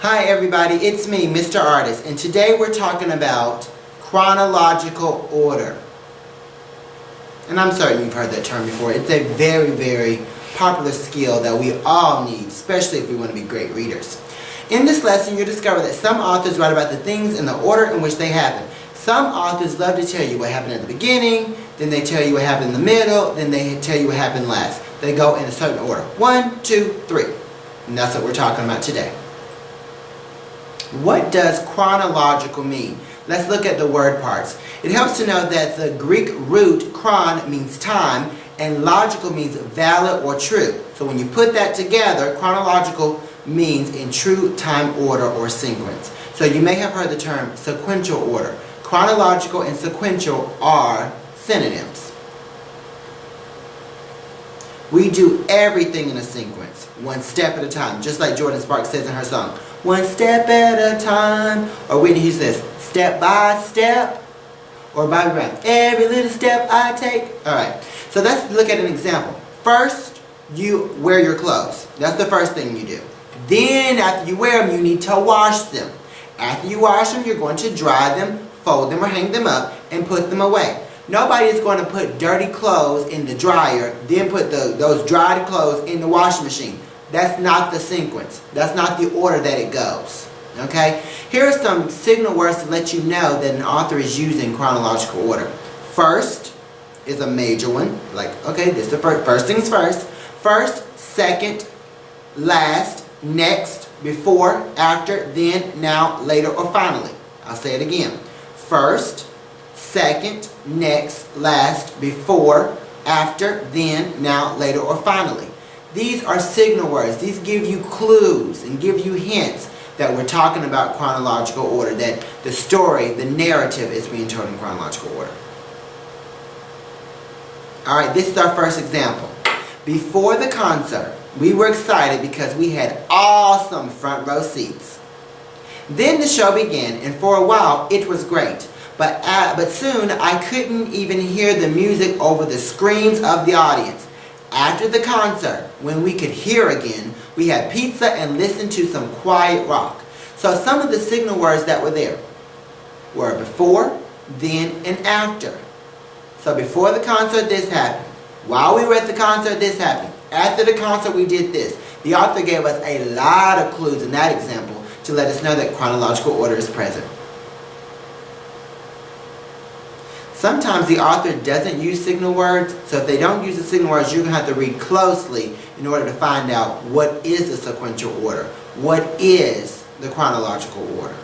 Hi everybody, it's me, Mr. Artis, and today we're talking about chronological order. And I'm certain you've heard that term before. It's a very, very popular skill that we all need, especially if we want to be great readers. In this lesson, you'll discover that some authors write about the things in the order in which they happen. Some authors love to tell you what happened at the beginning, then they tell you what happened in the middle, then they tell you what happened last. They go in a certain order. 1, 2, 3. And that's what we're talking about today. What does chronological mean? Let's look at the word parts. It helps to know that the Greek root chron means time and logical means valid or true. So when you put that together, chronological means in true time order or sequence. So you may have heard the term sequential order. Chronological and sequential are synonyms. We do everything in a sequence, one step at a time, just like Jordan Sparks says in her song, one step at a time. Or Whitney Houston says, step by step. Or Bobby Brown, every little step I take. Alright, so let's look at an example. First, you wear your clothes. That's the first thing you do. Then, after you wear them, you need to wash them. After you wash them, you're going to dry them, fold them or hang them up, and put them away. Nobody is going to put dirty clothes in the dryer, then put those dried clothes in the washing machine. That's not the sequence. That's not the order that it goes. Okay? Here are some signal words to let you know that an author is using chronological order. First is a major one. Like, okay, this is the first things first. First, second, last, next, before, after, then, now, later, or finally. I'll say it again. First, second, next, last, before, after, then, now, later, or finally. These are signal words. These give you clues and give you hints that we're talking about chronological order, that the story, the narrative is being told in chronological order. Alright, this is our first example. Before the concert, we were excited because we had awesome front row seats. Then the show began, and for a while it was great. But soon I couldn't even hear the music over the screams of the audience. After the concert, when we could hear again, we had pizza and listened to some quiet rock. So some of the signal words that were there were before, then, and after. So before the concert, this happened. While we were at the concert, this happened. After the concert, we did this. The author gave us a lot of clues in that example to let us know that chronological order is present. Sometimes the author doesn't use signal words, so if they don't use the signal words, you're going to have to read closely in order to find out what is the sequential order, what is the chronological order.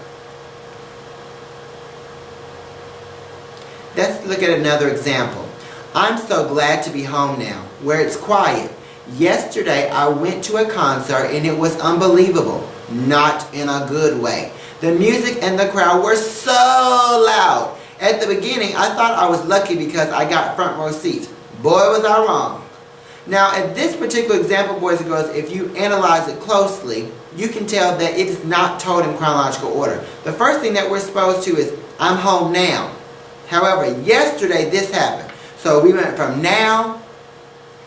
Let's look at another example. I'm so glad to be home now, where it's quiet. Yesterday I went to a concert and it was unbelievable, not in a good way. The music and the crowd were so loud. At the beginning, I thought I was lucky because I got front row seats. Boy, was I wrong. Now, at this particular example, boys and girls, if you analyze it closely, you can tell that it is not told in chronological order. The first thing that we're supposed to is, I'm home now. However, yesterday this happened. So we went from now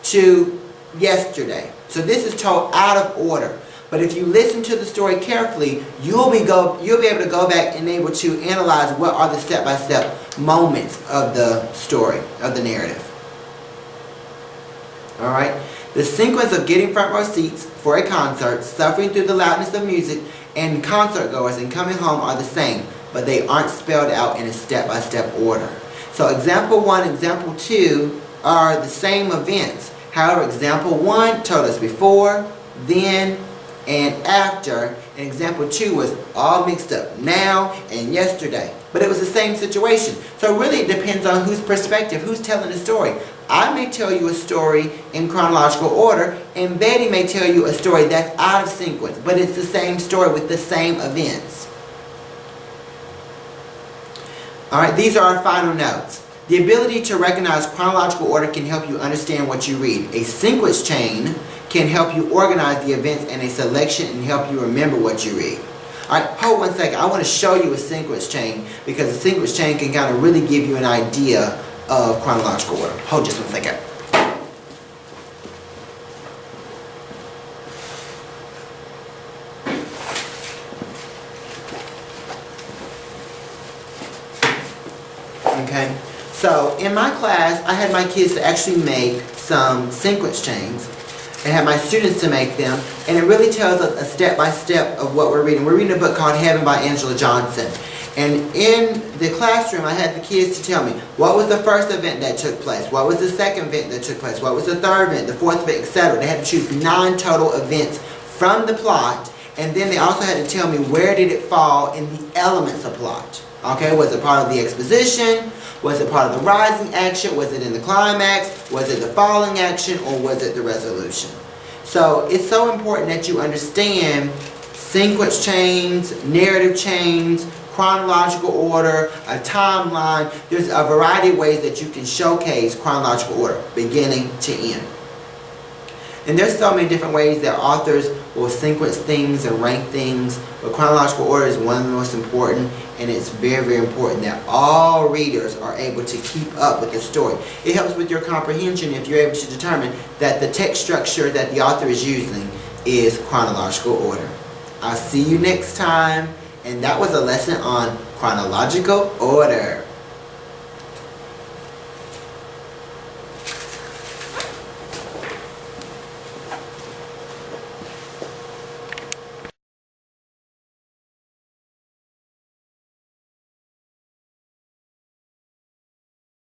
to yesterday. So this is told out of order. But if you listen to the story carefully, you'll be able to go back and able to analyze what are the step-by-step moments of the story, of the narrative. Alright? The sequence of getting front row seats for a concert, suffering through the loudness of music, and concert goers and coming home are the same, but they aren't spelled out in a step-by-step order. So example 1 and example 2 are the same events. However, example 1 told us before, then, and after, and example 2 was all mixed up, now and yesterday. But it was the same situation. So really it depends on whose perspective, who's telling the story. I may tell you a story in chronological order, and Betty may tell you a story that's out of sequence, but it's the same story with the same events. Alright, these are our final notes. The ability to recognize chronological order can help you understand what you read. A sequence chain can help you organize the events in a selection and help you remember what you read. Alright, hold one second. I want to show you a sequence chain because a sequence chain can kind of really give you an idea of chronological order. Hold just one second. in my class, I had my kids to actually make some sequence chains and had my students to make them, and it really tells us a step-by-step of what we're reading. We're reading a book called Heaven by Angela Johnson. And in the classroom, I had the kids to tell me, what was the first event that took place? What was the second event that took place? What was the third event, the fourth event, etc. They had to choose 9 total events from the plot, and then they also had to tell me where did it fall in the elements of plot. Okay, was it part of the exposition? Was it part of the rising action? Was it in the climax? Was it the falling action? Or was it the resolution? So it's so important that you understand sequence chains, narrative chains, chronological order, a timeline. There's a variety of ways that you can showcase chronological order, beginning to end. And there's so many different ways that authors will sequence things and rank things, but chronological order is one of the most important, and it's very, very important that all readers are able to keep up with the story. It helps with your comprehension if you're able to determine that the text structure that the author is using is chronological order. I'll see you next time, and that was a lesson on chronological order.